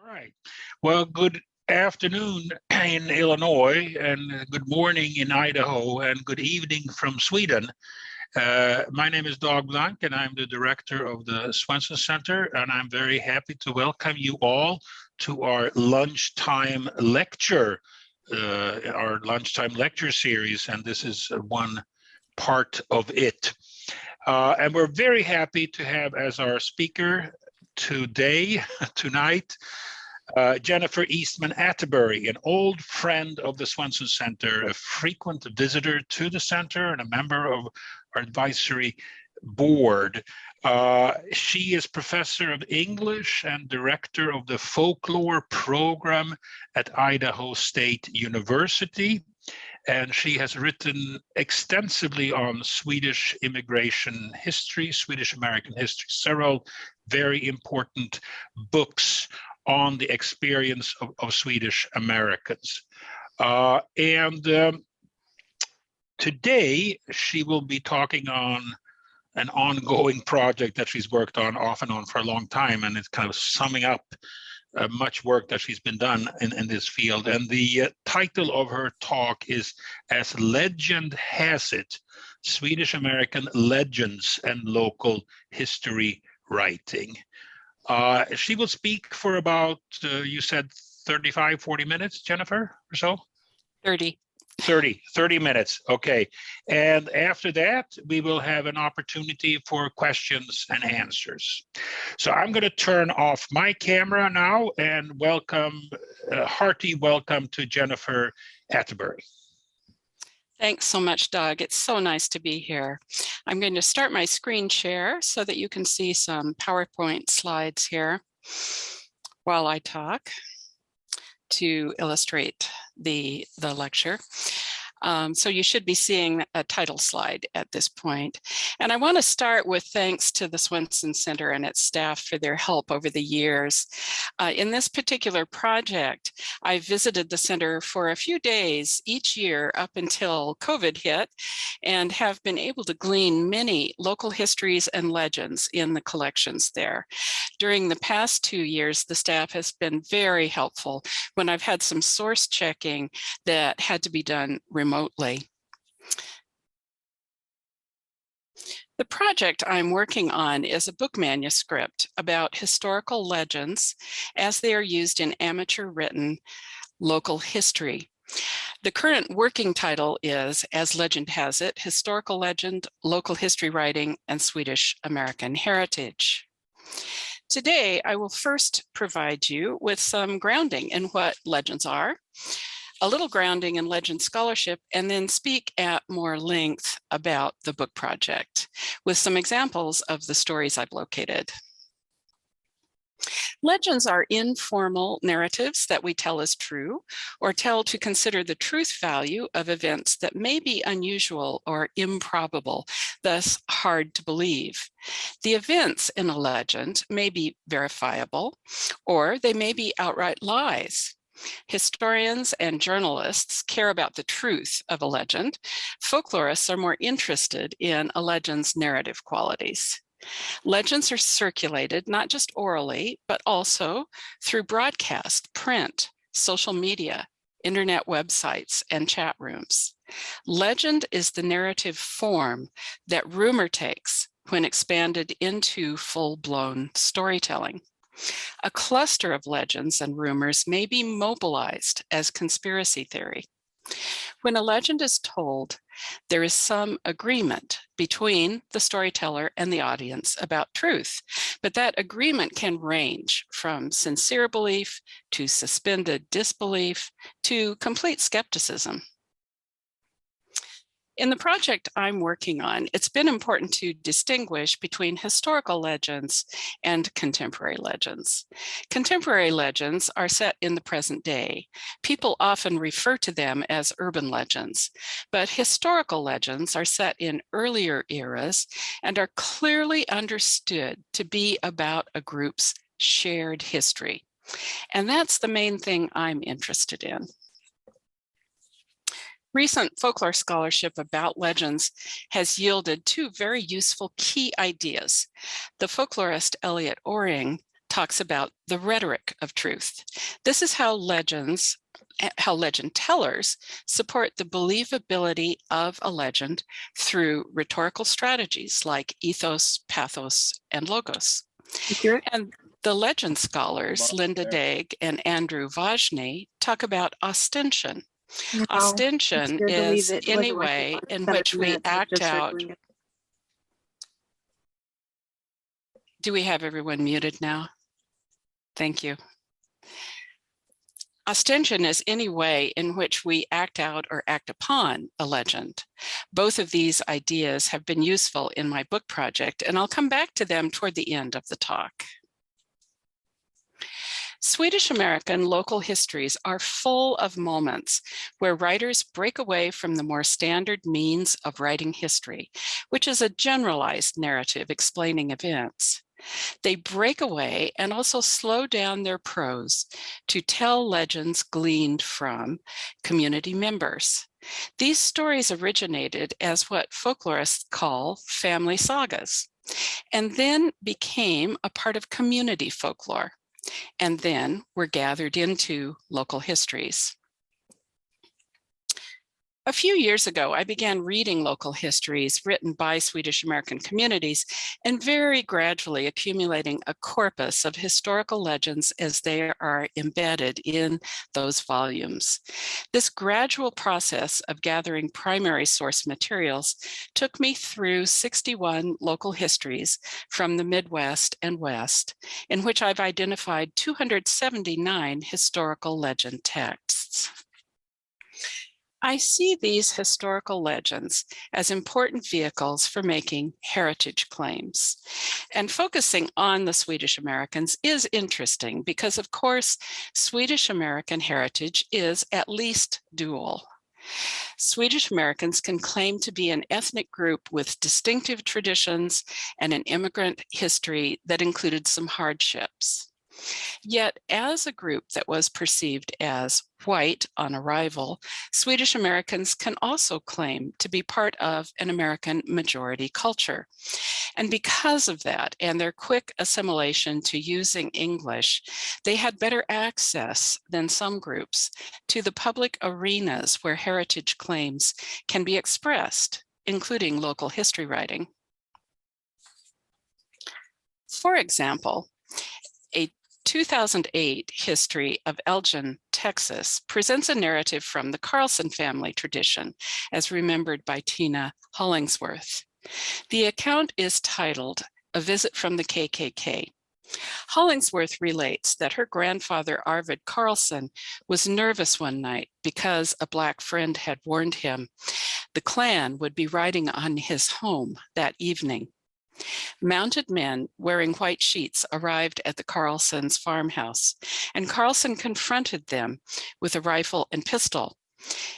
right. Well, good afternoon in Illinois, and good morning in Idaho, and good evening from Sweden. My name is Dag Blank, and I'm the director of the Swenson Center, and I'm very happy to welcome you all to our lunchtime lecture, series, and this is one part of it. And we're very happy to have as our speaker tonight, Jennifer Eastman Attebery, an old friend of the Swenson Center, a frequent visitor to the center and a member of our advisory board. She is professor of English and director of the folklore program at Idaho State University. And she has written extensively on Swedish immigration history, Swedish-American history, several very important books on the experience of Swedish Americans. Today, she will be talking on an ongoing project that she's worked on off and on for a long time, and it's kind of summing up much work that she's been done in this field. And the title of her talk is As Legend Has It, Swedish-American Legends and Local History Writing. She will speak for about, you said 35, 40 minutes, Jennifer, or so? 30 minutes, okay. And after that, we will have an opportunity for questions and answers. So I'm going to turn off my camera now and welcome, hearty welcome to Jennifer Attebery. Thanks so much, Doug. It's so nice to be here. I'm going to start my screen share so that you can see some PowerPoint slides here while I talk to illustrate the lecture. So you should be seeing a title slide at this point. And I want to start with thanks to the Swenson Center and its staff for their help over the years. In this particular project, I visited the center for a few days each year up until COVID hit, and have been able to glean many local histories and legends in the collections there. During the past 2 years, the staff has been very helpful when I've had some source checking that had to be done remotely. The project I'm working on is a book manuscript about historical legends as they are used in amateur written local history. The current working title is As Legend Has It, Historical Legend, Local History Writing, and Swedish-American Heritage. Today, I will first provide you with some grounding in what legends are, a little grounding in legend scholarship, and then speak at more length about the book project with some examples of the stories I've located. Legends are informal narratives that we tell as true or tell to consider the truth value of events that may be unusual or improbable, thus hard to believe. The events in a legend may be verifiable, or they may be outright lies. Historians and journalists care about the truth of a legend. Folklorists are more interested in a legend's narrative qualities. Legends are circulated not just orally, but also through broadcast, print, social media, internet websites, and chat rooms. Legend is the narrative form that rumor takes when expanded into full-blown storytelling. A cluster of legends and rumors may be mobilized as conspiracy theory. When a legend is told, there is some agreement between the storyteller and the audience about truth, but that agreement can range from sincere belief to suspended disbelief to complete skepticism. In the project I'm working on, it's been important to distinguish between historical legends and contemporary legends. Contemporary legends are set in the present day. People often refer to them as urban legends, but historical legends are set in earlier eras and are clearly understood to be about a group's shared history. And that's the main thing I'm interested in. Recent folklore scholarship about legends has yielded two very useful key ideas. The folklorist Elliot Oring talks about the rhetoric of truth. This is how legend tellers support the believability of a legend through rhetorical strategies like ethos, pathos, and logos. And the legend scholars, Linda Degg and Andrew Vajny, talk about ostension. Ostension is any way in which we act out. Do we have everyone muted now? Thank you. Ostension is any way in which we act out or act upon a legend. Both of these ideas have been useful in my book project, and I'll come back to them toward the end of the talk. Swedish-American local histories are full of moments where writers break away from the more standard means of writing history, which is a generalized narrative explaining events. They break away and also slow down their prose to tell legends gleaned from community members. These stories originated as what folklorists call family sagas, and then became a part of community folklore, and then were gathered into local histories. A few years ago, I began reading local histories written by Swedish-American communities and very gradually accumulating a corpus of historical legends as they are embedded in those volumes. This gradual process of gathering primary source materials took me through 61 local histories from the Midwest and West, in which I've identified 279 historical legend texts. I see these historical legends as important vehicles for making heritage claims. And focusing on the Swedish-Americans is interesting because, of course, Swedish-American heritage is at least dual. Swedish-Americans can claim to be an ethnic group with distinctive traditions and an immigrant history that included some hardships. Yet, as a group that was perceived as white on arrival, Swedish Americans can also claim to be part of an American majority culture. And because of that, and their quick assimilation to using English, they had better access than some groups to the public arenas where heritage claims can be expressed, including local history writing. For example, a 2008 history of Elgin, Texas, presents a narrative from the Carlson family tradition, as remembered by Tina Hollingsworth. The account is titled, "A Visit from the KKK." Hollingsworth relates that her grandfather, Arvid Carlson, was nervous one night because a Black friend had warned him the Klan would be riding on his home that evening. Mounted men wearing white sheets arrived at the Carlsons' farmhouse, and Carlson confronted them with a rifle and pistol.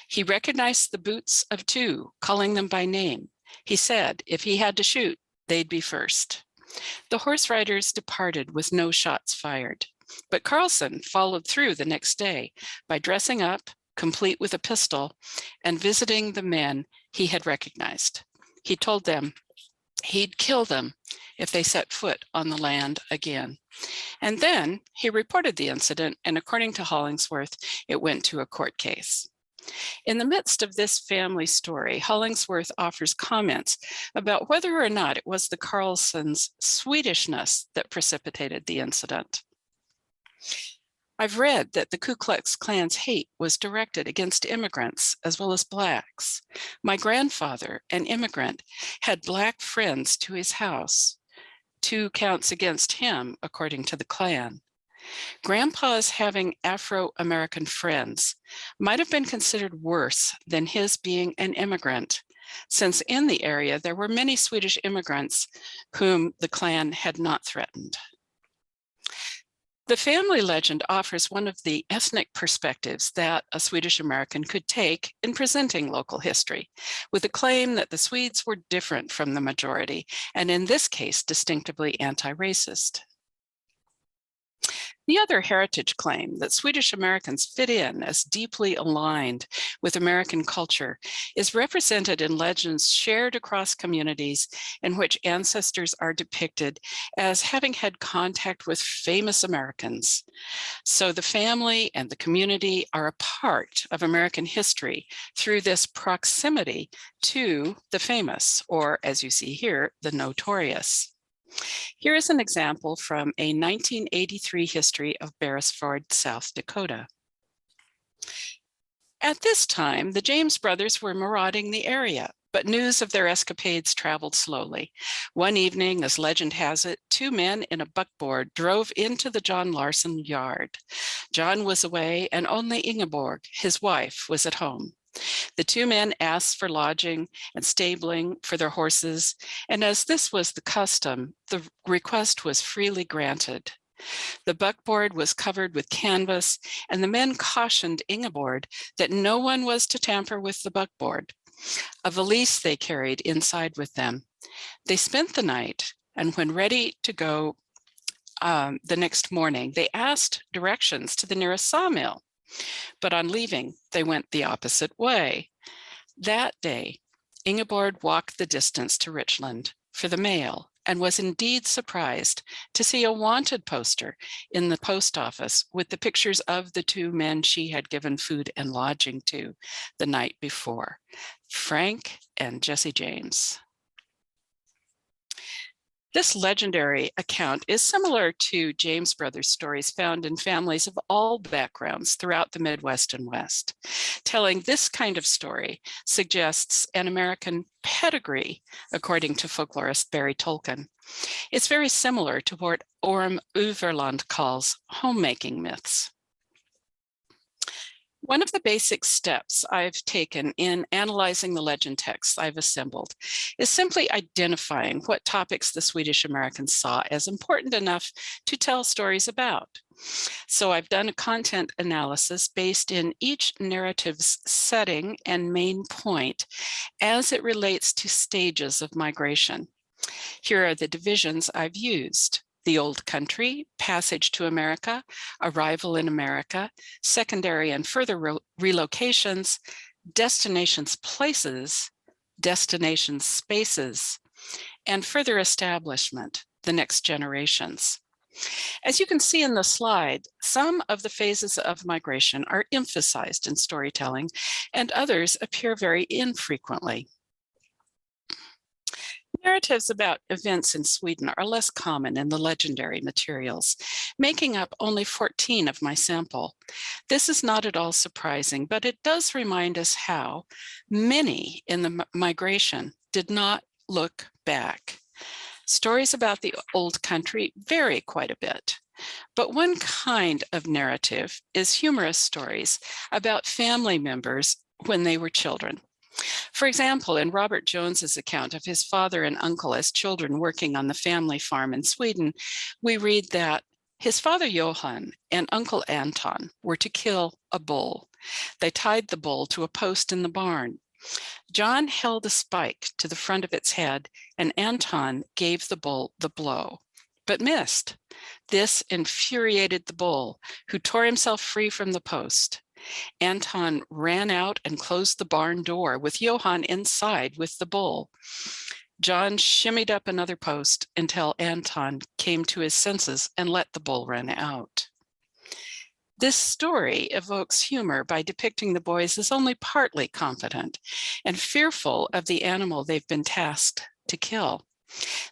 He recognized the boots of two, calling them by name. He said if he had to shoot, they'd be first. The horse riders departed with no shots fired, but Carlson followed through the next day by dressing up, complete with a pistol, and visiting the men he had recognized. He told them he'd kill them if they set foot on the land again. And then he reported the incident, and according to Hollingsworth, it went to a court case. In the midst of this family story, Hollingsworth offers comments about whether or not it was the Carlsons' Swedishness that precipitated the incident. I've read that the Ku Klux Klan's hate was directed against immigrants as well as Blacks. My grandfather, an immigrant, had Black friends to his house. 2 counts against him, according to the Klan. Grandpa's having Afro-American friends might have been considered worse than his being an immigrant, since in the area there were many Swedish immigrants whom the Klan had not threatened. The family legend offers one of the ethnic perspectives that a Swedish American could take in presenting local history, with the claim that the Swedes were different from the majority, and in this case, distinctively anti-racist. The other heritage claim that Swedish Americans fit in as deeply aligned with American culture is represented in legends shared across communities in which ancestors are depicted as having had contact with famous Americans. So the family and the community are a part of American history through this proximity to the famous, or as you see here, the notorious. Here is an example from a 1983 history of Beresford, South Dakota. At this time, the James brothers were marauding the area, but news of their escapades traveled slowly. One evening, as legend has it, two men in a buckboard drove into the John Larson yard. John was away, and only Ingeborg, his wife, was at home. The two men asked for lodging and stabling for their horses, and as this was the custom, the request was freely granted. The buckboard was covered with canvas, and the men cautioned Ingeborg that no one was to tamper with the buckboard. A valise they carried inside with them. They spent the night, and when ready to go the next morning, they asked directions to the nearest sawmill. But on leaving, they went the opposite way. That day, Ingeborg walked the distance to Richland for the mail and was indeed surprised to see a wanted poster in the post office with the pictures of the two men she had given food and lodging to the night before, Frank and Jesse James. This legendary account is similar to James Brothers stories found in families of all backgrounds throughout the Midwest and West. Telling this kind of story suggests an American pedigree, according to folklorist Barry Tolkien. It's very similar to what Orm Uverland calls homemaking myths. One of the basic steps I've taken in analyzing the legend texts I've assembled is simply identifying what topics the Swedish Americans saw as important enough to tell stories about. So I've done a content analysis based in each narrative's setting and main point as it relates to stages of migration. Here are the divisions I've used: the Old Country, Passage to America, Arrival in America, Secondary and Further Relocations, Destinations Places, Destinations Spaces, and Further Establishment, the Next Generations. As you can see in the slide, some of the phases of migration are emphasized in storytelling, and others appear very infrequently. Narratives about events in Sweden are less common in the legendary materials, making up only 14 of my sample. This is not at all surprising, but it does remind us how many in the migration did not look back. Stories about the Old Country vary quite a bit, but one kind of narrative is humorous stories about family members when they were children. For example, in Robert Jones's account of his father and uncle as children working on the family farm in Sweden, we read that his father Johan and uncle Anton were to kill a bull. They tied the bull to a post in the barn. John held a spike to the front of its head, and Anton gave the bull the blow, but missed. This infuriated the bull, who tore himself free from the post. Anton ran out and closed the barn door with Johan inside with the bull. John shimmied up another post until Anton came to his senses and let the bull run out. This story evokes humor by depicting the boys as only partly confident and fearful of the animal they've been tasked to kill.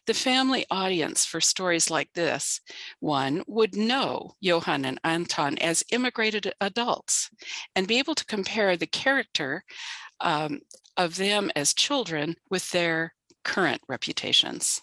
The family audience for stories like this one would know Johan and Anton as immigrated adults and be able to compare the character of them as children with their current reputations.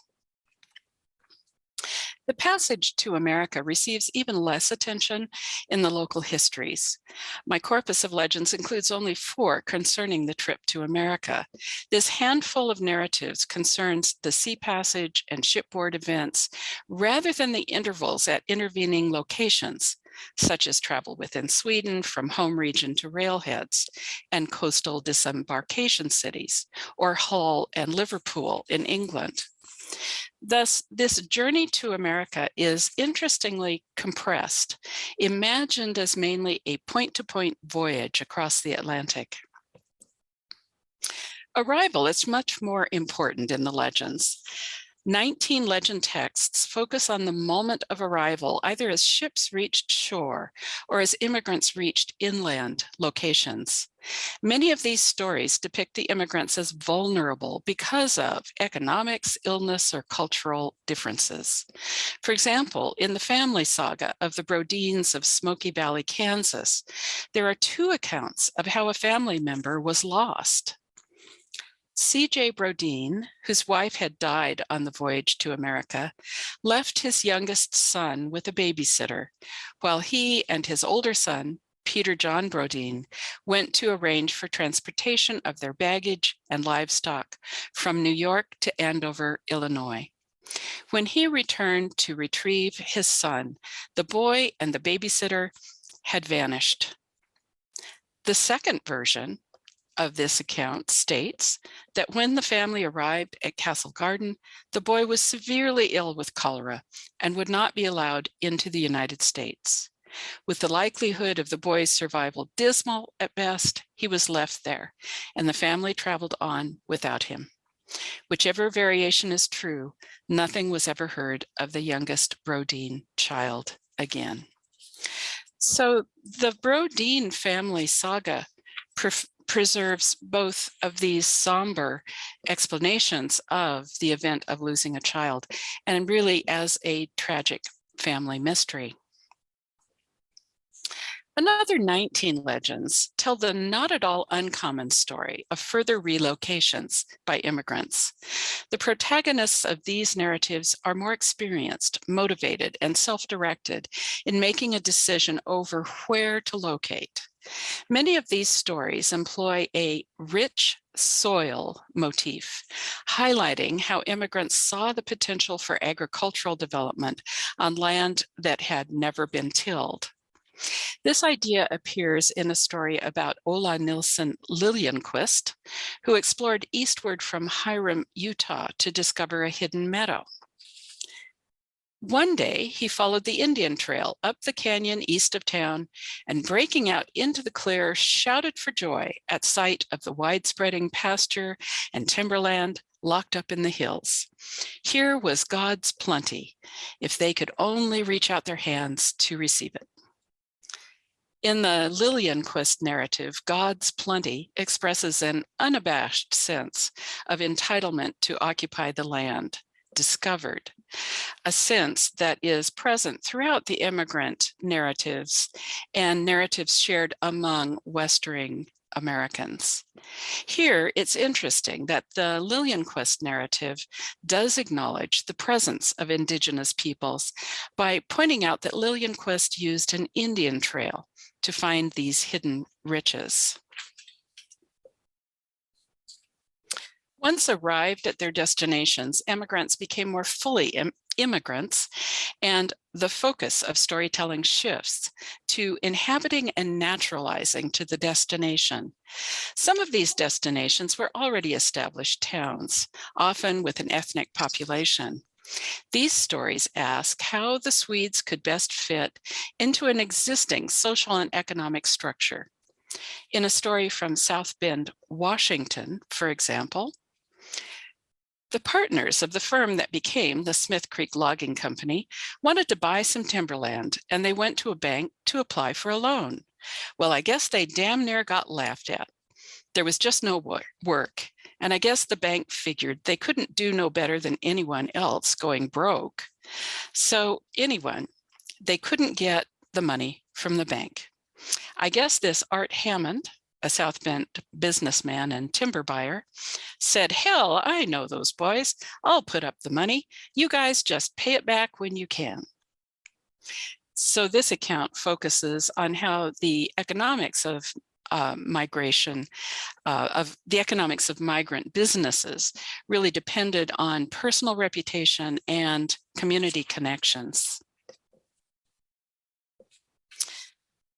The passage to America receives even less attention in the local histories. My corpus of legends includes only 4 concerning the trip to America. This handful of narratives concerns the sea passage and shipboard events rather than the intervals at intervening locations, such as travel within Sweden from home region to railheads and coastal disembarkation cities, or Hull and Liverpool in England. Thus, this journey to America is interestingly compressed, imagined as mainly a point-to-point voyage across the Atlantic. Arrival is much more important in the legends. 19 legend texts focus on the moment of arrival, either as ships reached shore or as immigrants reached inland locations. Many of these stories depict the immigrants as vulnerable because of economics, illness, or cultural differences. For example, in the family saga of the Brodines of Smoky Valley, Kansas, there are 2 accounts of how a family member was lost. C.J. Brodeen, whose wife had died on the voyage to America, left his youngest son with a babysitter, while he and his older son, Peter John Brodeen, went to arrange for transportation of their baggage and livestock from New York to Andover, Illinois. When he returned to retrieve his son, the boy and the babysitter had vanished. The second version of this account states that when the family arrived at Castle Garden, the boy was severely ill with cholera and would not be allowed into the United States. With the likelihood of the boy's survival dismal at best, he was left there, and the family traveled on without him. Whichever variation is true, nothing was ever heard of the youngest Brodeen child again. So the Brodeen family saga preserves both of these somber explanations of the event of losing a child, and really as a tragic family mystery. Another 19 legends tell the not at all uncommon story of further relocations by immigrants. The protagonists of these narratives are more experienced, motivated, and self-directed in making a decision over where to locate. Many of these stories employ a rich soil motif, highlighting how immigrants saw the potential for agricultural development on land that had never been tilled. This idea appears in a story about Ola Nilsson Liljenquist, who explored eastward from Hiram, Utah, to discover a hidden meadow. One day, he followed the Indian Trail up the canyon east of town, and breaking out into the clear, shouted for joy at sight of the wide-spreading pasture and timberland locked up in the hills. Here was God's plenty, if they could only reach out their hands to receive it. In the Liljenquist narrative, God's plenty expresses an unabashed sense of entitlement to occupy the land discovered, a sense that is present throughout the immigrant narratives and narratives shared among Western Americans. Here, it's interesting that the Liljenquist narrative does acknowledge the presence of indigenous peoples by pointing out that Liljenquist used an Indian trail to find these hidden riches. Once arrived at their destinations, immigrants became more fully immigrants, and the focus of storytelling shifts to inhabiting and naturalizing to the destination. Some of these destinations were already established towns, often with an ethnic population. These stories ask how the Swedes could best fit into an existing social and economic structure. In a story from South Bend, Washington, for example, the partners of the firm that became the Smith Creek Logging Company wanted to buy some timberland, and they went to a bank to apply for a loan. Well, I guess they damn near got laughed at. There was just no work, and I guess the bank figured they couldn't do no better than anyone else going broke. So they couldn't get the money from the bank. I guess this Art Hammond, a South Bend businessman and timber buyer, said, "Hell, I know those boys. I'll put up the money. You guys just pay it back when you can." So this account focuses on how the economics of migration, of the economics of migrant businesses really depended on personal reputation and community connections.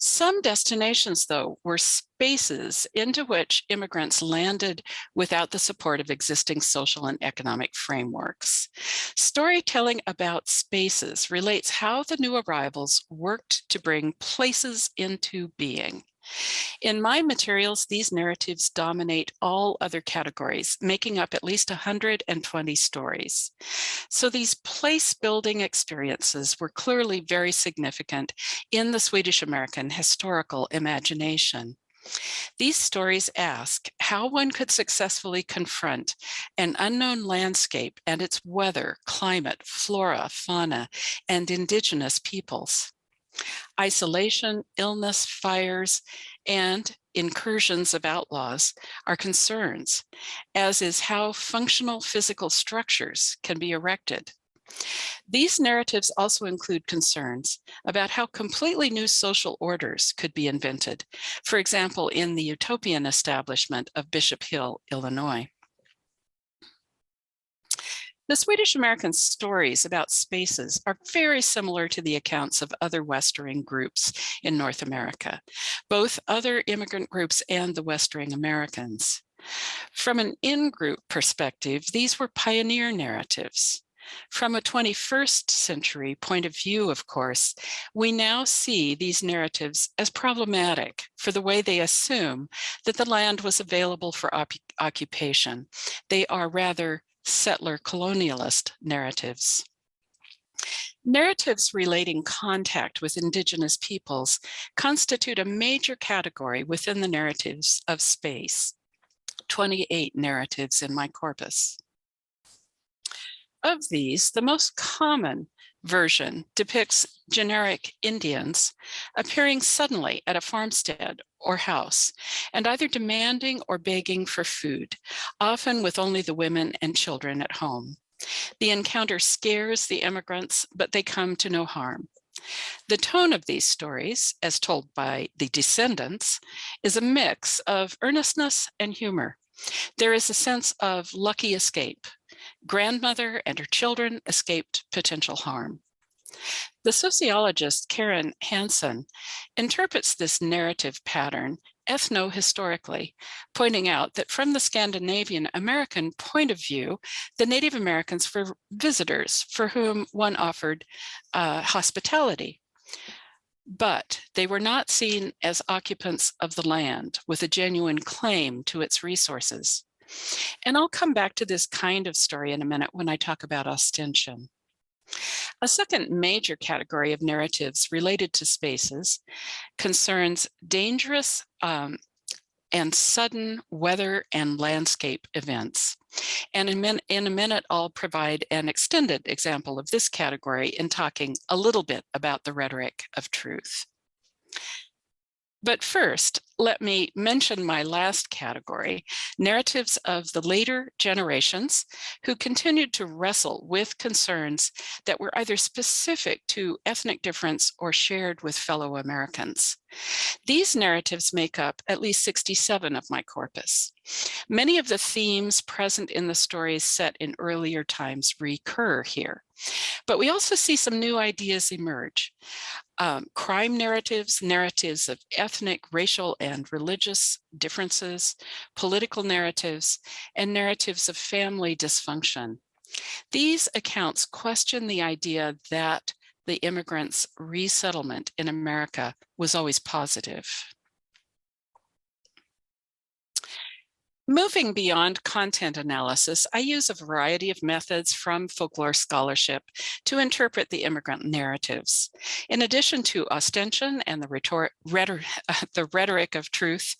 Some destinations, though, were spaces into which immigrants landed without the support of existing social and economic frameworks. Storytelling about spaces relates how the new arrivals worked to bring places into being. In my materials, these narratives dominate all other categories, making up at least 120 stories. So these place-building experiences were clearly very significant in the Swedish-American historical imagination. These stories ask how one could successfully confront an unknown landscape and its weather, climate, flora, fauna, and indigenous peoples. Isolation, illness, fires, and incursions of outlaws are concerns, as is how functional physical structures can be erected. These narratives also include concerns about how completely new social orders could be invented, for example, in the utopian establishment of Bishop Hill, Illinois. The Swedish-American stories about spaces are very similar to the accounts of other Westering groups in North America, both other immigrant groups and the Westering Americans. From an in-group perspective, these were pioneer narratives. From a 21st century point of view, of course, we now see these narratives as problematic for the way they assume that the land was available for occupation. They are rather settler colonialist narratives. Narratives relating contact with indigenous peoples constitute a major category within the narratives of space. 28 narratives in my corpus. Of these, the most common version depicts generic Indians appearing suddenly at a farmstead or house and either demanding or begging for food, often with only the women and children at home. The encounter scares the immigrants, but they come to no harm. The tone of these stories, as told by the descendants, is a mix of earnestness and humor. There is a sense of lucky escape. Grandmother and her children escaped potential harm. The sociologist Karen Hansen interprets this narrative pattern ethno-historically, pointing out that from the Scandinavian American point of view, the Native Americans were visitors for whom one offered hospitality. But they were not seen as occupants of the land with a genuine claim to its resources. And I'll come back to this kind of story in a minute when I talk about ostension. A second major category of narratives related to spaces concerns dangerous and sudden weather and landscape events. And in a minute, I'll provide an extended example of this category in talking a little bit about the rhetoric of truth. But first, let me mention my last category, narratives of the later generations who continued to wrestle with concerns that were either specific to ethnic difference or shared with fellow Americans. These narratives make up at least 67 of my corpus. Many of the themes present in the stories set in earlier times recur here, but we also see some new ideas emerge. Crime narratives, narratives of ethnic, racial, and religious differences, political narratives, and narratives of family dysfunction. These accounts question the idea that the immigrants' resettlement in America was always positive. Moving beyond content analysis, I use a variety of methods from folklore scholarship to interpret the immigrant narratives. In addition to ostension and the rhetoric of truth,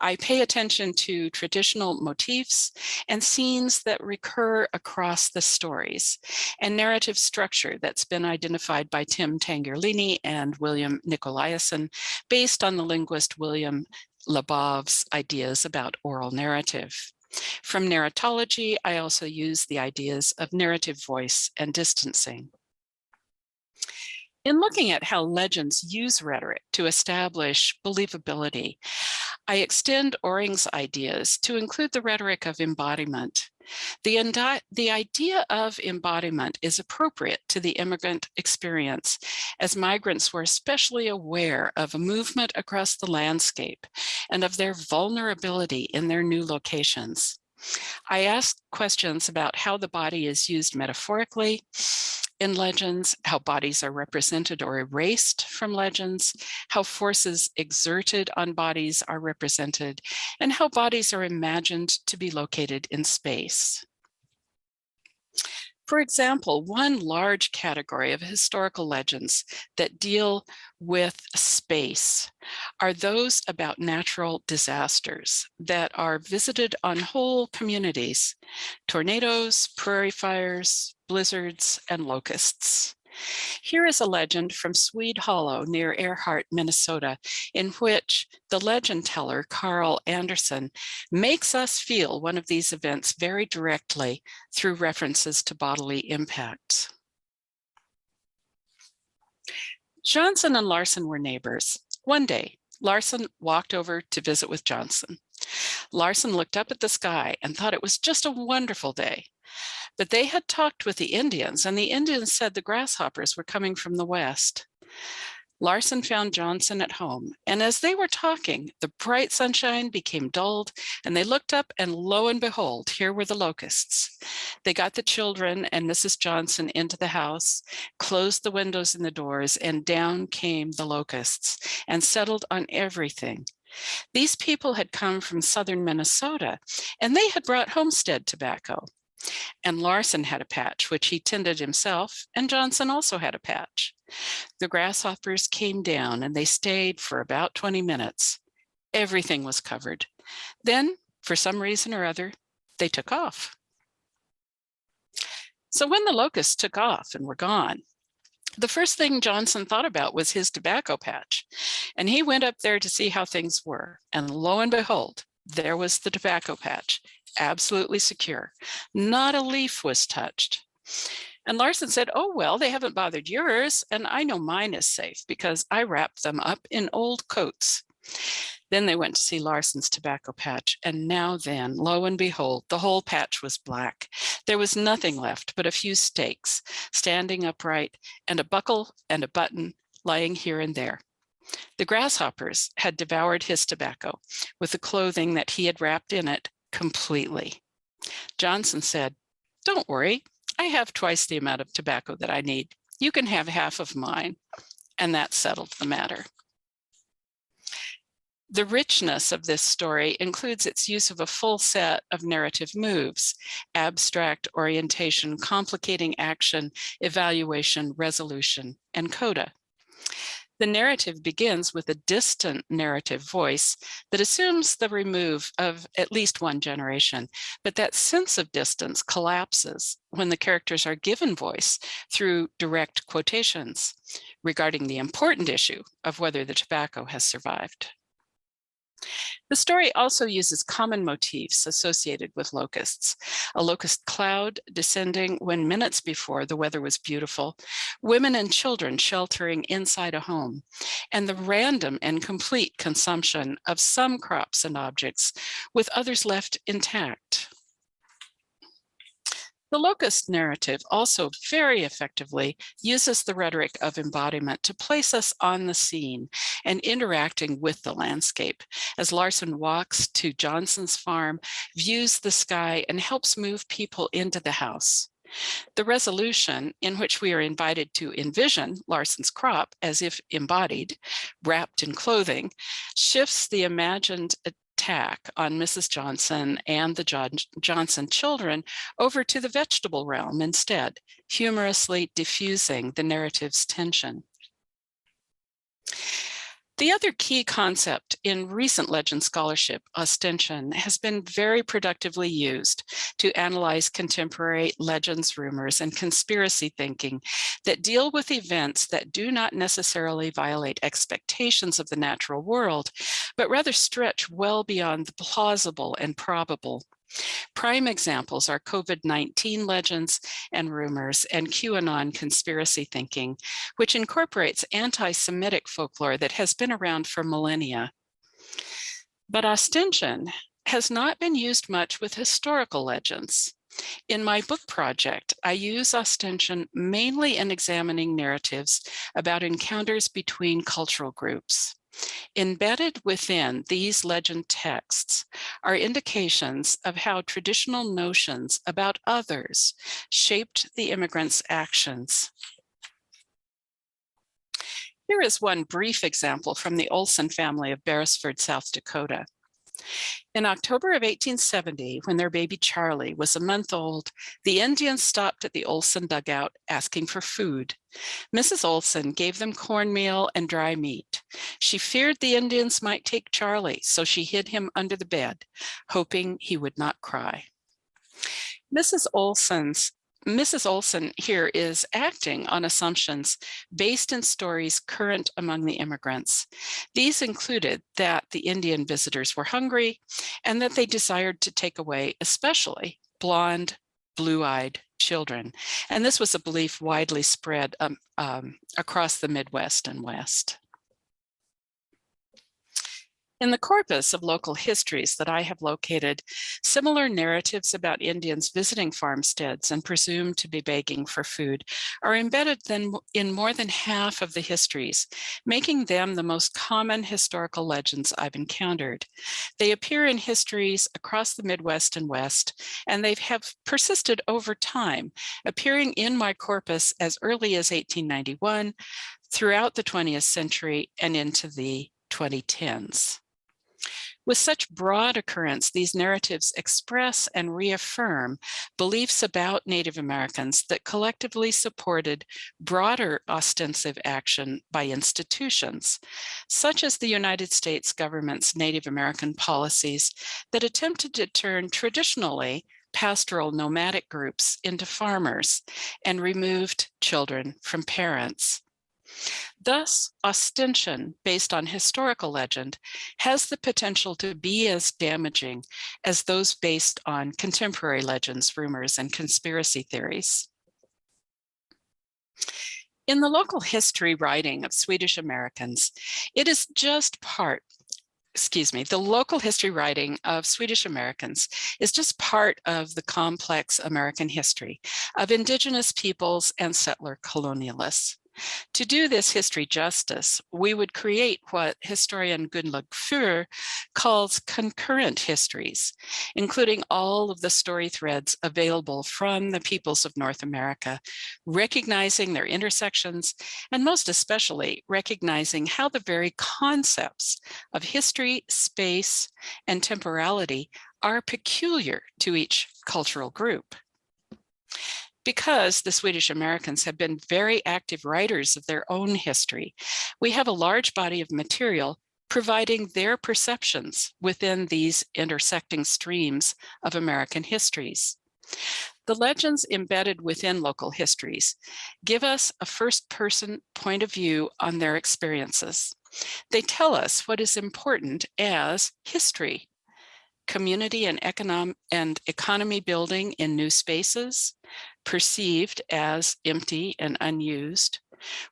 I pay attention to traditional motifs and scenes that recur across the stories, and narrative structure that's been identified by Tim Tangerlini and William Nicolaisen, based on the linguist William Labov's ideas about oral narrative. From narratology, I also use the ideas of narrative voice and distancing. In looking at how legends use rhetoric to establish believability, I extend Oring's ideas to include the rhetoric of embodiment. The idea of embodiment is appropriate to the immigrant experience, as migrants were especially aware of a movement across the landscape and of their vulnerability in their new locations. I asked questions about how the body is used metaphorically in legends, how bodies are represented or erased from legends, how forces exerted on bodies are represented, and how bodies are imagined to be located in space. For example, one large category of historical legends that deal with space are those about natural disasters that are visited on whole communities: tornadoes, prairie fires, blizzards, and locusts. Here is a legend from Swede Hollow near Earhart, Minnesota, in which the legend teller, Carl Anderson, makes us feel one of these events very directly through references to bodily impacts. Johnson and Larson were neighbors. One day, Larson walked over to visit with Johnson. Larson looked up at the sky and thought it was just a wonderful day. But they had talked with the Indians, and the Indians said the grasshoppers were coming from the west. Larson found Johnson at home, and as they were talking, the bright sunshine became dulled, and they looked up, and lo and behold, here were the locusts. They got the children and Mrs. Johnson into the house, closed the windows and the doors, and down came the locusts and settled on everything. These people had come from southern Minnesota, and they had brought homestead tobacco. And Larson had a patch, which he tended himself, and Johnson also had a patch. The grasshoppers came down, and they stayed for about 20 minutes. Everything was covered. Then, for some reason or other, they took off. So when the locusts took off and were gone, the first thing Johnson thought about was his tobacco patch. And he went up there to see how things were. And lo and behold, there was the tobacco patch, absolutely secure. Not a leaf was touched. And Larson said, "Oh, well, they haven't bothered yours, and I know mine is safe because I wrapped them up in old coats." Then they went to see Larson's tobacco patch, and now then, lo and behold, the whole patch was black. There was nothing left but a few stakes standing upright and a buckle and a button lying here and there. The grasshoppers had devoured his tobacco with the clothing that he had wrapped in it completely. Johnson said, "Don't worry, I have twice the amount of tobacco that I need. You can have half of mine." And that settled the matter. The richness of this story includes its use of a full set of narrative moves: abstract, orientation, complicating action, evaluation, resolution, and coda. The narrative begins with a distant narrative voice that assumes the remove of at least one generation, but that sense of distance collapses when the characters are given voice through direct quotations regarding the important issue of whether the tobacco has survived. The story also uses common motifs associated with locusts: a locust cloud descending when minutes before the weather was beautiful, women and children sheltering inside a home, and the random and complete consumption of some crops and objects, with others left intact. The locust narrative also very effectively uses the rhetoric of embodiment to place us on the scene and interacting with the landscape, as Larson walks to Johnson's farm, views the sky, and helps move people into the house. The resolution, in which we are invited to envision Larson's crop as if embodied, wrapped in clothing, shifts the imagined attack on Mrs. Johnson and the Johnson children over to the vegetable realm instead, humorously diffusing the narrative's tension. The other key concept in recent legend scholarship, ostension, has been very productively used to analyze contemporary legends, rumors, and conspiracy thinking that deal with events that do not necessarily violate expectations of the natural world, but rather stretch well beyond the plausible and probable. Prime examples are COVID-19 legends and rumors and QAnon conspiracy thinking, which incorporates anti-Semitic folklore that has been around for millennia. But ostension has not been used much with historical legends. In my book project, I use ostension mainly in examining narratives about encounters between cultural groups. Embedded within these legend texts are indications of how traditional notions about others shaped the immigrants' actions. Here is one brief example from the Olson family of Beresford, South Dakota. In October of 1870, when their baby Charlie was a month old, the Indians stopped at the Olson dugout asking for food. Mrs. Olson gave them cornmeal and dry meat. She feared the Indians might take Charlie, so she hid him under the bed, hoping he would not cry. Mrs. Olson here is acting on assumptions based in stories current among the immigrants. These included that the Indian visitors were hungry and that they desired to take away especially blonde, blue-eyed children. And this was a belief widely spread across the Midwest and West. In the corpus of local histories that I have located, similar narratives about Indians visiting farmsteads and presumed to be begging for food are embedded in more than half of the histories, making them the most common historical legends I've encountered. They appear in histories across the Midwest and West, and they have persisted over time, appearing in my corpus as early as 1891, throughout the 20th century, and into the 2010s. With such broad occurrence, these narratives express and reaffirm beliefs about Native Americans that collectively supported broader ostensive action by institutions, such as the United States government's Native American policies that attempted to turn traditionally pastoral nomadic groups into farmers and removed children from parents. Thus, ostension based on historical legend has the potential to be as damaging as those based on contemporary legends, rumors, and conspiracy theories. In the local history writing of Swedish-Americans, it is just part the local history writing of Swedish-Americans is just part of the complex American history of indigenous peoples and settler colonialists. To do this history justice, we would create what historian Gunnlaug Fur calls concurrent histories, including all of the story threads available from the peoples of North America, recognizing their intersections, and most especially recognizing how the very concepts of history, space, and temporality are peculiar to each cultural group. Because the Swedish-Americans have been very active writers of their own history, we have a large body of material providing their perceptions within these intersecting streams of American histories. The legends embedded within local histories give us a first-person point of view on their experiences. They tell us what is important as history, community and economy building in new spaces, perceived as empty and unused,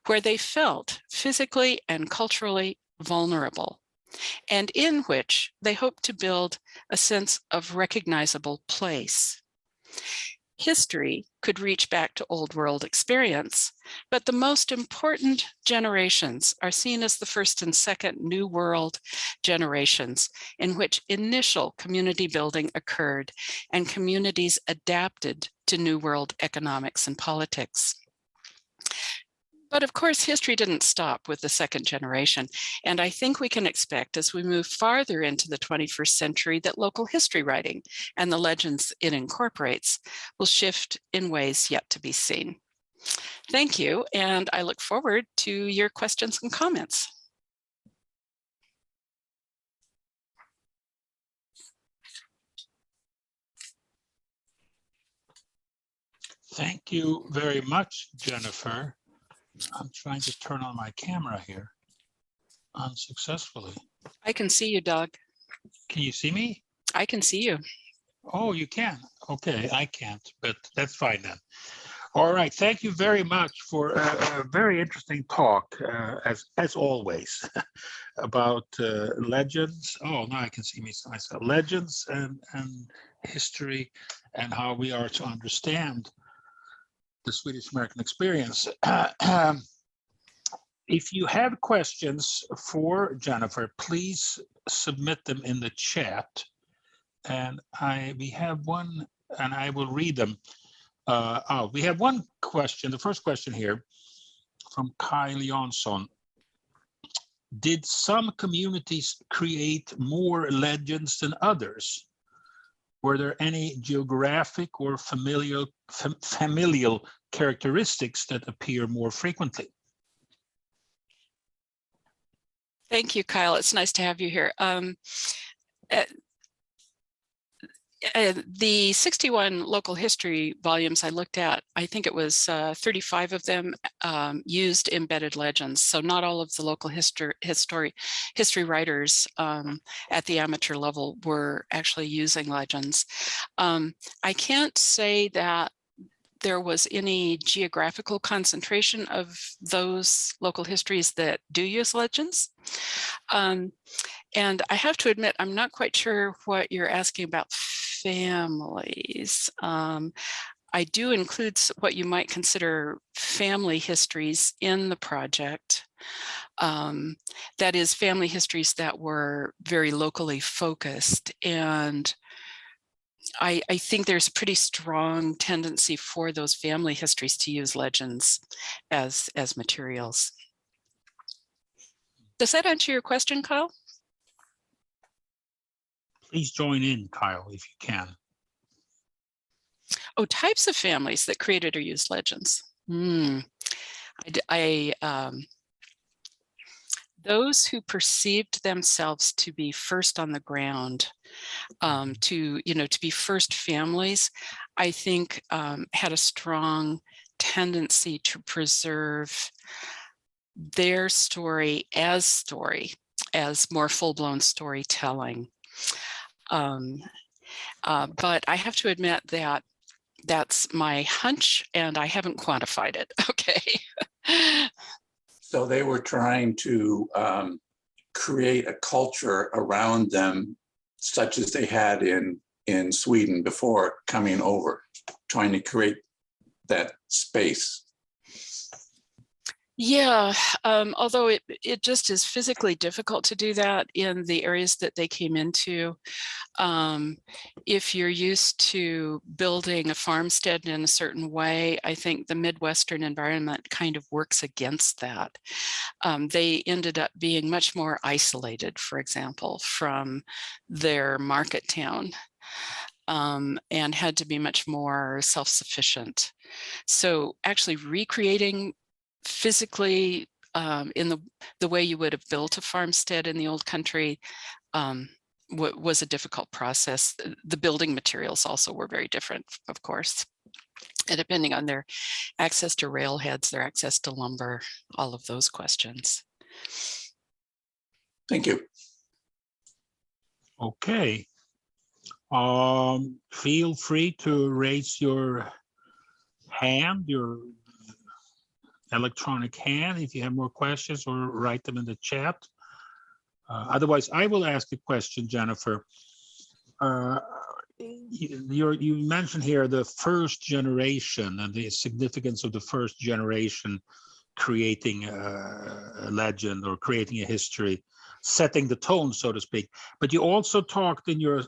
where they felt physically and culturally vulnerable, and in which they hoped to build a sense of recognizable place. History could reach back to Old World experience, but the most important generations are seen as the first and second New World generations, in which initial community building occurred and communities adapted to New World economics and politics. But of course, history didn't stop with the second generation, and I think we can expect as we move farther into the 21st century that local history writing and the legends it incorporates will shift in ways yet to be seen. Thank you, and I look forward to your questions and comments. Thank you very much, Jennifer. I'm trying to turn on my camera here unsuccessfully. I can see you, Doug. Can you see me? I can see you. Oh, you can. Okay, I can't, but that's fine then. All right, thank you very much for a very interesting talk, as always. about legends. Oh, now I can see myself. Legends and history, and how we are to understand the Swedish-American experience. If you have questions for Jennifer, please submit them in the chat. And we have one, and I will read them. We have one question, the first question here from Kyle Jansson. Did some communities create more legends than others? Were there any geographic or familial characteristics that appear more frequently? Thank you, Kyle. It's nice to have you here. The 61 local history volumes I looked at, I think it was 35 of them used embedded legends. So not all of the local history writers at the amateur level were actually using legends. I can't say that there was any geographical concentration of those local histories that do use legends. And I have to admit, I'm not quite sure what you're asking about families. I do include what you might consider family histories in the project. That is, family histories that were very locally focused. And I think there's a pretty strong tendency for those family histories to use legends as materials. Does that answer your question, Kyle? Please join in, Kyle, if you can. Oh, types of families that created or used legends. Those who perceived themselves to be first on the ground, to be first families, I think had a strong tendency to preserve their story as more full-blown storytelling. But I have to admit that that's my hunch and I haven't quantified it. Okay. So they were trying to create a culture around them, such as they had in Sweden before coming over, trying to create that space. Yeah, although it just is physically difficult to do that in the areas that they came into. If you're used to building a farmstead in a certain way, I think the Midwestern environment kind of works against that. They ended up being much more isolated, for example, from their market town, and had to be much more self-sufficient. So actually recreating physically in the way you would have built a farmstead in the old country was a difficult process. The building materials also were very different, of course, and depending on their access to railheads, their access to lumber, all of those questions. Thank you. Okay. Feel free to raise your hand, your electronic hand, if you have more questions, or write them in the chat. Otherwise, I will ask a question, Jennifer. You mentioned here the first generation and the significance of the first generation creating a legend or creating a history, setting the tone, so to speak. But you also talked in your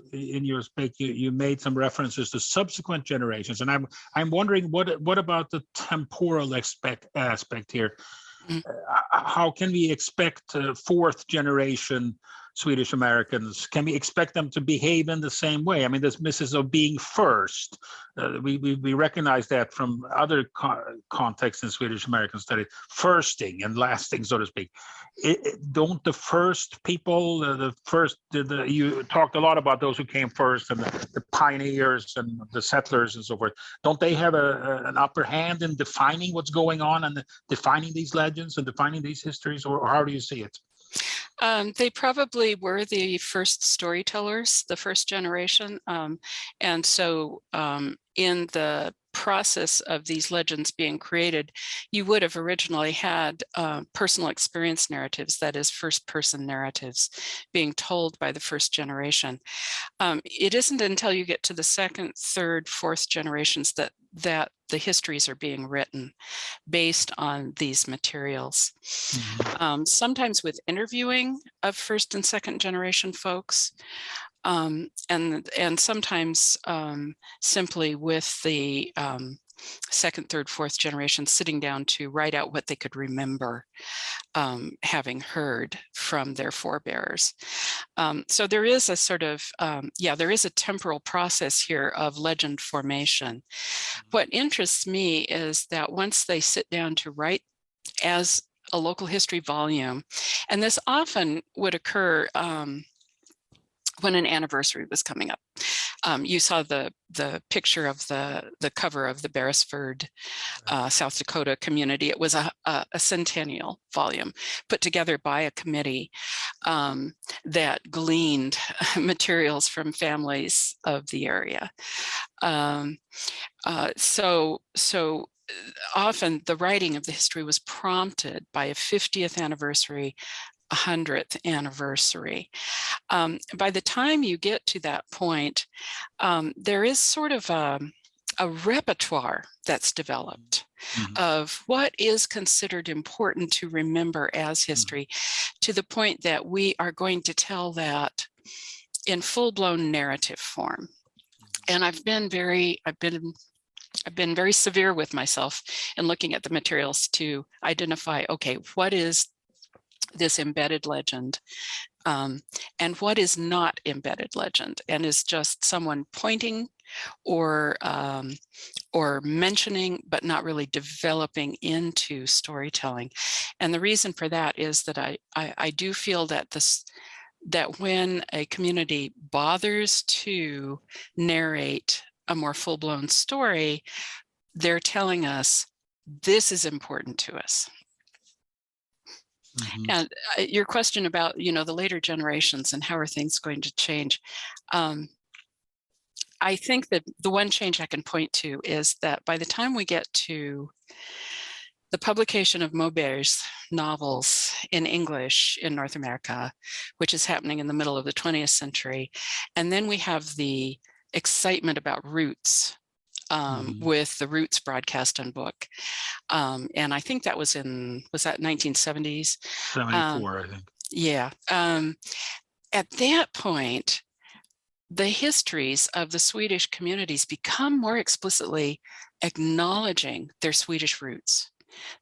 speech, you made some references to subsequent generations, and I'm wondering what about the temporal aspect here? How can we expect fourth generation Swedish Americans? Can we expect them to behave in the same way? I mean, this business of being first, we recognize that from other contexts in Swedish American studies, firsting and lasting, so to speak. Don't the first people, you talked a lot about those who came first and the pioneers and the settlers and so forth. Don't they have an upper hand in defining what's going on and defining these legends and defining these histories, or how do you see it? They probably were the first storytellers, the first generation. And so in the process of these legends being created, you would have originally had personal experience narratives, that is, first-person narratives being told by the first generation. It isn't until you get to the second, third, fourth generations that the histories are being written based on these materials. Sometimes with interviewing of first and second generation folks, and sometimes simply with the second, third, fourth generation sitting down to write out what they could remember having heard from their forebears. So there is a sort of, there is a temporal process here of legend formation. What interests me is that once they sit down to write as a local history volume, and this often would occur when an anniversary was coming up. You saw the picture of the cover of the Beresford, South Dakota community. It was a centennial volume put together by a committee that gleaned materials from families of the area. So often the writing of the history was prompted by a 50th anniversary, 100th anniversary. By the time you get to that point, there is sort of a repertoire that's developed of what is considered important to remember as history, to the point that we are going to tell that in full-blown narrative form. And I've been very severe with myself in looking at the materials to identify, okay, what is this embedded legend, and what is not embedded legend, and is just someone pointing or mentioning, but not really developing into storytelling. And the reason for that is that I do feel that that when a community bothers to narrate a more full-blown story, they're telling us this is important to us. And your question about, the later generations and how are things going to change, I think that the one change I can point to is that by the time we get to the publication of Maubert's novels in English in North America, which is happening in the middle of the 20th century, and then we have the excitement about Roots, with the Roots broadcast and book. And I think that was that 1970s? 74, I think. Yeah. At that point, the histories of the Swedish communities become more explicitly acknowledging their Swedish roots.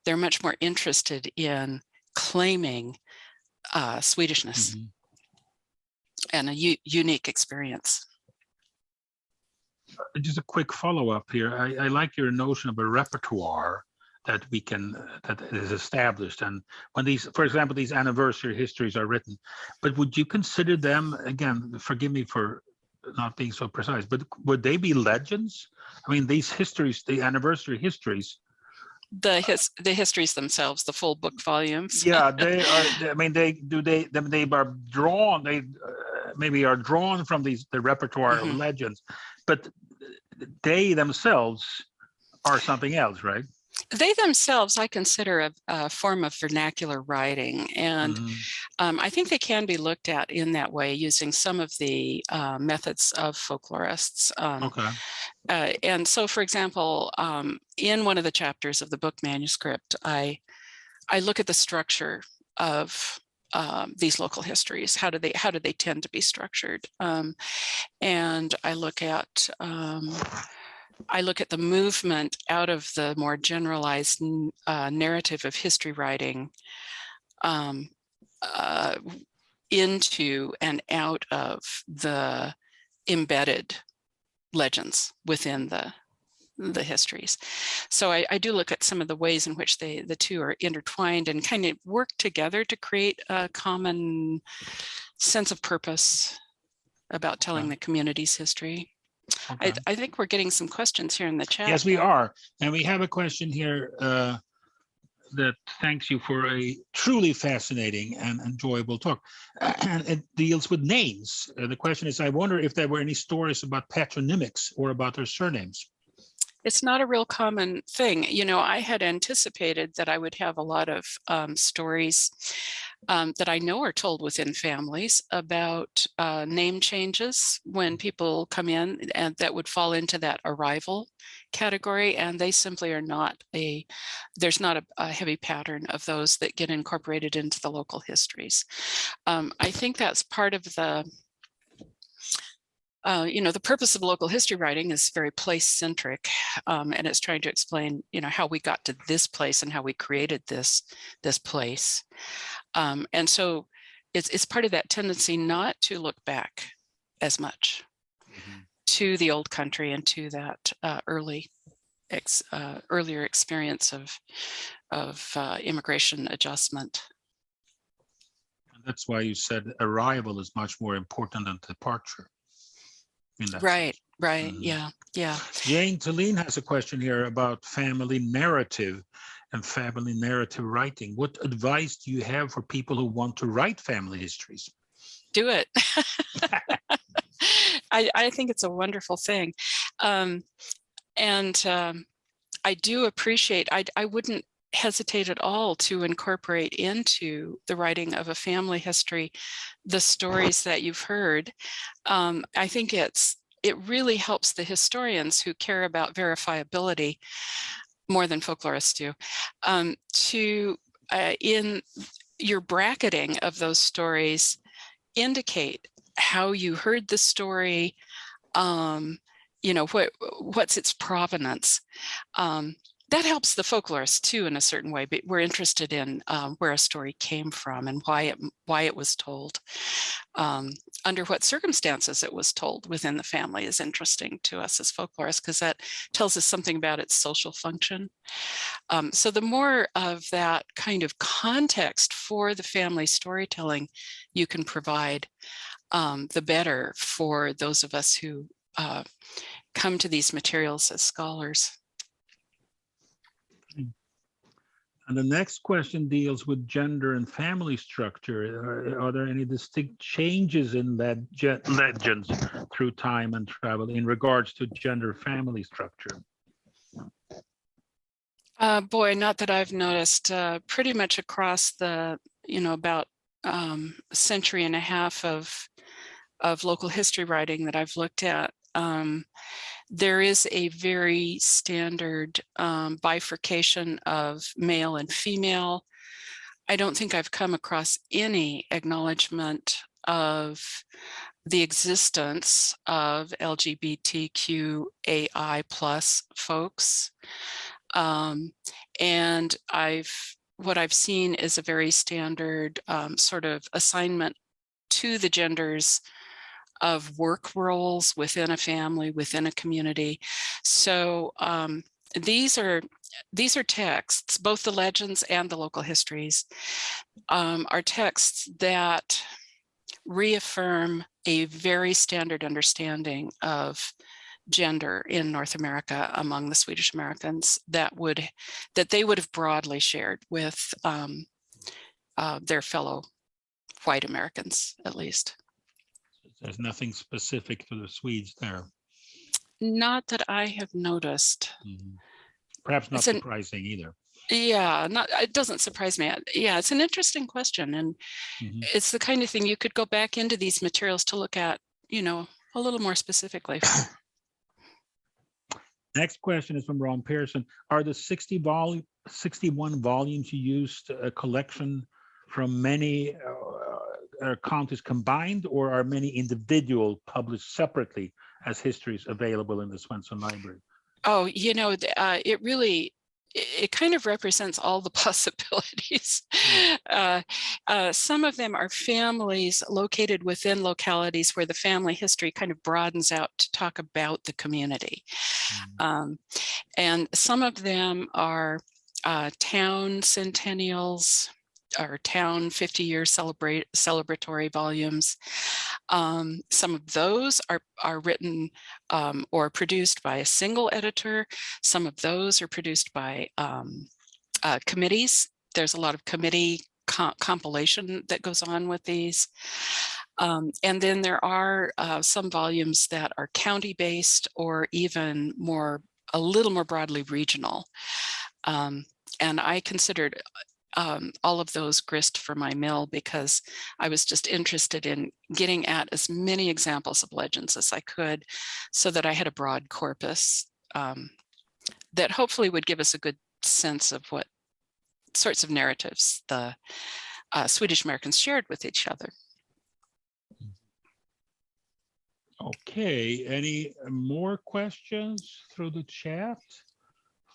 They're much more interested in claiming Swedishness and a unique experience. Just a quick follow-up here. I like your notion of a repertoire that is established, and when for example, these anniversary histories are written. But would you consider them, again, forgive me for not being so precise, but would they be legends? I mean, these histories, the anniversary histories. The histories themselves, the full book volumes. Yeah, they are. I mean, they are drawn. They maybe are drawn from the repertoire of legends, but they themselves are something else, right? They themselves, I consider a form of vernacular writing, and I think they can be looked at in that way using some of the methods of folklorists. And so, for example, in one of the chapters of the book manuscript, I look at the structure of these local histories. How do they tend to be structured? And I look at the movement out of the more generalized narrative of history writing into and out of the embedded legends within the histories. So I do look at some of the ways in which the two are intertwined and kind of work together to create a common sense of purpose about telling the community's history. Okay. I think we're getting some questions here in the chat. Yes, we are. And we have a question here that thanks you for a truly fascinating and enjoyable talk. And it deals with names. The question is, I wonder if there were any stories about patronymics or about their surnames. It's not a real common thing. You know, I had anticipated that I would have a lot of stories that I know are told within families about name changes when people come in, and that would fall into that arrival category, and they simply are not there's not a heavy pattern of those that get incorporated into the local histories. I think that's part of the you know, the purpose of local history writing is very place-centric, and it's trying to explain, you know, how we got to this place and how we created this place. And so it's part of that tendency not to look back as much to the old country and to that earlier experience of immigration adjustment. And that's why you said arrival is much more important than departure. Right, yeah. Jane Talene has a question here about family narrative and family narrative writing. What advice do you have for people who want to write family histories? Do it. I think it's a wonderful thing. I do appreciate, I wouldn't hesitate at all to incorporate into the writing of a family history the stories that you've heard. I think it really helps the historians who care about verifiability more than folklorists do, in your bracketing of those stories, indicate how you heard the story, you know, what's its provenance. That helps the folklorist too in a certain way, but we're interested in where a story came from and why it was told. Under what circumstances it was told within the family is interesting to us as folklorists, because that tells us something about its social function. So the more of that kind of context for the family storytelling you can provide, the better for those of us who come to these materials as scholars. And the next question deals with gender and family structure. Are there any distinct changes in legends through time and travel in regards to gender family structure? Boy, not that I've noticed. Pretty much across the, you know, about a century and a half of local history writing that I've looked at, there is a very standard bifurcation of male and female. I don't think I've come across any acknowledgement of the existence of LGBTQAI plus folks. And what I've seen is a very standard sort of assignment to the genders of work roles within a family, within a community. So these are texts, both the legends and the local histories, are texts that reaffirm a very standard understanding of gender in North America among the Swedish-Americans that they would have broadly shared with their fellow white Americans, at least. There's nothing specific to the Swedes there. Not that I have noticed. Mm-hmm. Perhaps not surprising either. Yeah, it doesn't surprise me. Yeah, it's an interesting question. And it's the kind of thing you could go back into these materials to look at, you know, a little more specifically. Next question is from Ron Pearson. Are the 61 volumes you used a collection from many counties combined, or are many individual published separately as histories available in the Swenson Library? Oh, you know, it kind of represents all the possibilities. Some of them are families located within localities where the family history kind of broadens out to talk about the community. And some of them are town centennials or town 50-year celebratory volumes. Some of those are written or produced by a single editor. Some of those are produced by committees. There's a lot of committee compilation that goes on with these. And then there are some volumes that are county-based or even more a little more broadly regional. And I considered all of those grist for my mill because I was just interested in getting at as many examples of legends as I could so that I had a broad corpus that hopefully would give us a good sense of what sorts of narratives the Swedish-Americans shared with each other. Okay, any more questions through the chat?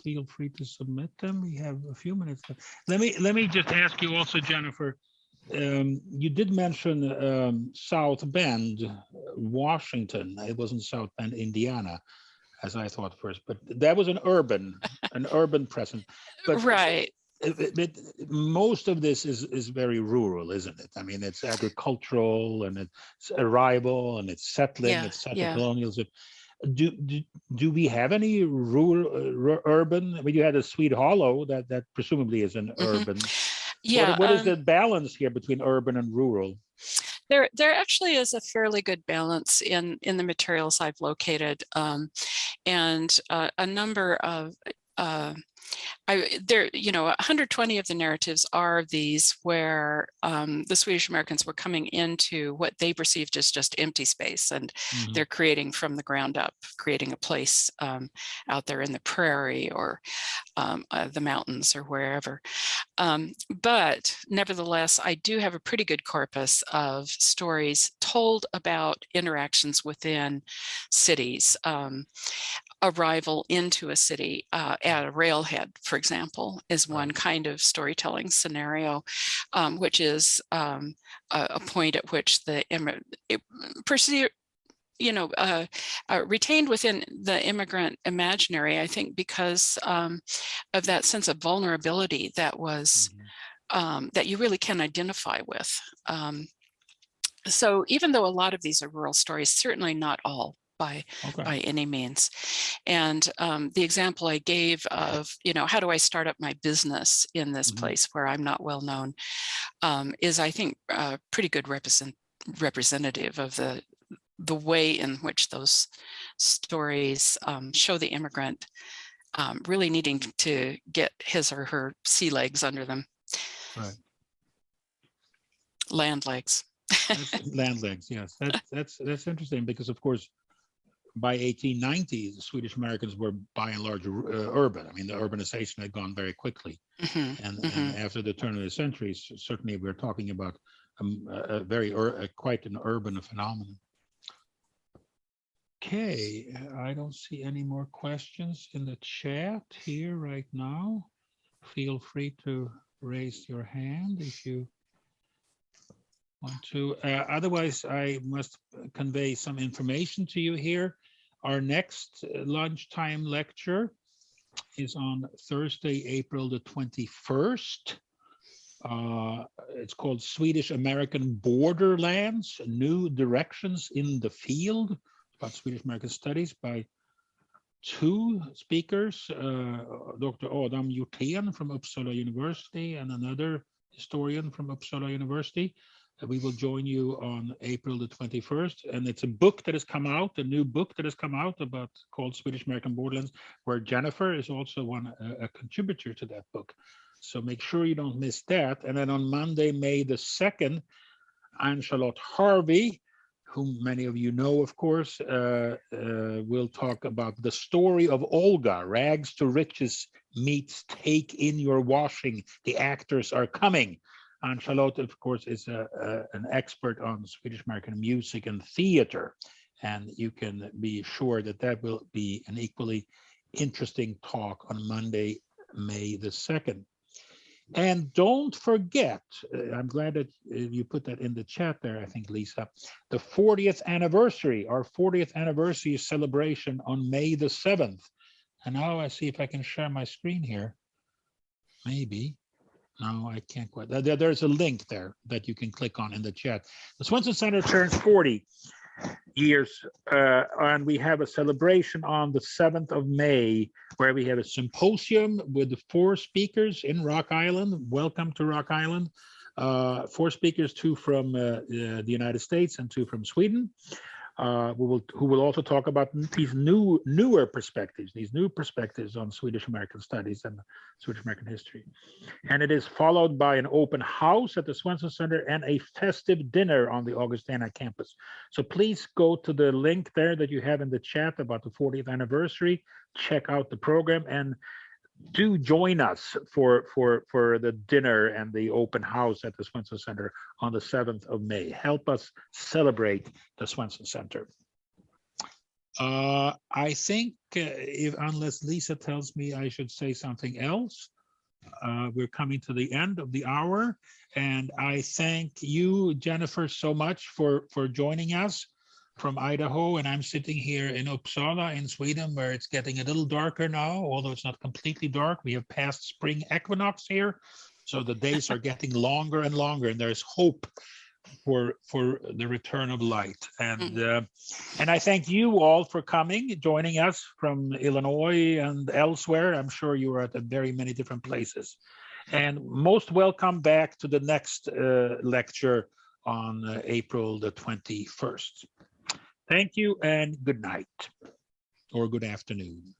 Feel free to submit them. We have a few minutes left. Let me just ask you also, Jennifer. You did mention South Bend, Washington. It wasn't South Bend, Indiana, as I thought first, but that was an urban presence. But right. Most of this is very rural, isn't it? I mean, it's agricultural and it's arrival and it's settling, it's colonialism. Do we have any rural urban? I mean, you had a Swede Hollow that presumably is an urban. Yeah. What is the balance here between urban and rural? There actually is a fairly good balance in the materials I've located, and a number of 120 of the narratives are these where the Swedish-Americans were coming into what they perceived as just empty space, and they're creating from the ground up, creating a place out there in the prairie or the mountains or wherever. But nevertheless, I do have a pretty good corpus of stories told about interactions within cities. Arrival into a city at a railhead, for example, is one kind of storytelling scenario, which is a point at which the retained within the immigrant imaginary, I think, because of that sense of vulnerability that was that you really can identify with. So even though a lot of these are rural stories, certainly not all by any means. And the example I gave of, how do I start up my business in this place where I'm not well known, is, I think, pretty good representative of the way in which those stories show the immigrant really needing to get his or her sea legs under them. Right. Land legs. Land legs, yes. That's interesting because, of course, by 1890, the Swedish-Americans were by and large urban. I mean, the urbanization had gone very quickly. And after the turn of the century, certainly we're talking about quite an urban phenomenon. Okay, I don't see any more questions in the chat here right now. Feel free to raise your hand if you want to. Otherwise, I must convey some information to you here. Our next lunchtime lecture is on Thursday, April the 21st. It's called Swedish-American Borderlands, New Directions in the Field, about Swedish-American studies by two speakers, Dr. Adam Hjortén from Uppsala University and another historian from Uppsala University. We will join you on April the 21st, and it's a book that has come out, a new book that has come out called Swedish-American Borderlands, where Jennifer is also a contributor to that book. So make sure you don't miss that. And then on Monday, May the 2nd, Ann-Charlotte Harvey, whom many of you know, of course, will talk about the story of Olga, Rags to Riches meets Take in Your Washing. The actors are coming. And Charlotte, of course, is an expert on Swedish-American music and theater. And you can be sure that will be an equally interesting talk on Monday, May the 2nd. And don't forget, I'm glad that you put that in the chat there, I think, Lisa, the 40th anniversary, our 40th anniversary celebration on May the 7th. And now I see if I can share my screen here. Maybe. No, I can't quite. There's a link there that you can click on in the chat. The Swenson Center turns 40 years, and we have a celebration on the 7th of May, where we have a symposium with 4 speakers in Rock Island. Welcome to Rock Island. 4 speakers, 2 from the United States and 2 from Sweden. who will also talk about these newer perspectives, these new perspectives on Swedish-American studies and Swedish-American history. And it is followed by an open house at the Swenson Center and a festive dinner on the Augustana campus. So please go to the link there that you have in the chat about the 40th anniversary, check out the program, and do join us for the dinner and the open house at the Swenson Center on the 7th of May. Help us celebrate the Swenson Center. I think unless Lisa tells me I should say something else, we're coming to the end of the hour, and I thank you, Jennifer, so much for joining us from Idaho, and I'm sitting here in Uppsala in Sweden, where it's getting a little darker now, although it's not completely dark. We have passed spring equinox here, so the days are getting longer and longer, and there's hope for the return of light. And I thank you all for coming, joining us from Illinois and elsewhere. I'm sure you are at very many different places. And most welcome back to the next lecture on April the 21st. Thank you and good night or good afternoon.